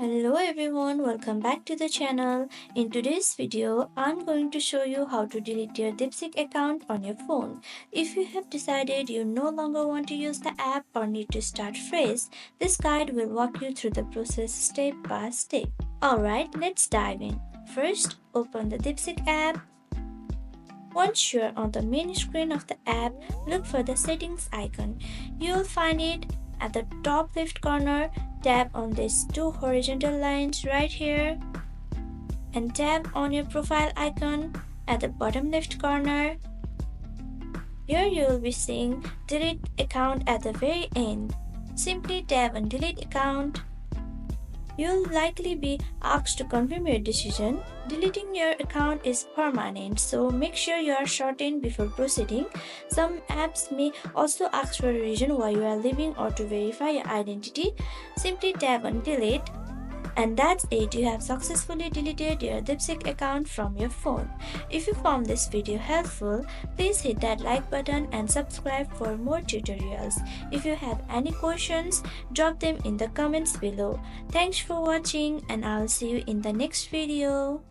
Hello everyone, welcome back to the channel. In today's video, I'm going to show you how to delete your Deepseek account on your phone. If you have decided you no longer want to use the app or need to start fresh, this guide will walk you through the process step by step. Alright, let's dive in. First, open the Deepseek app. Once you're on the main screen of the app, look for the settings icon. You'll find it at the top left corner. Tap on these two horizontal lines right here and tap on your profile icon at the bottom left corner. Here you will be seeing delete account at the very end. Simply tap on delete account. You'll likely be asked to confirm your decision. Deleting your account is permanent, so make sure you are certain before proceeding. Some apps may also ask for a reason why you are leaving or to verify your identity. Simply tap on delete. And that's it, you have successfully deleted your Deepseek account from your phone. If you found this video helpful, please hit that like button and subscribe for more tutorials. If you have any questions, drop them in the comments below. Thanks for watching and I'll see you in the next video.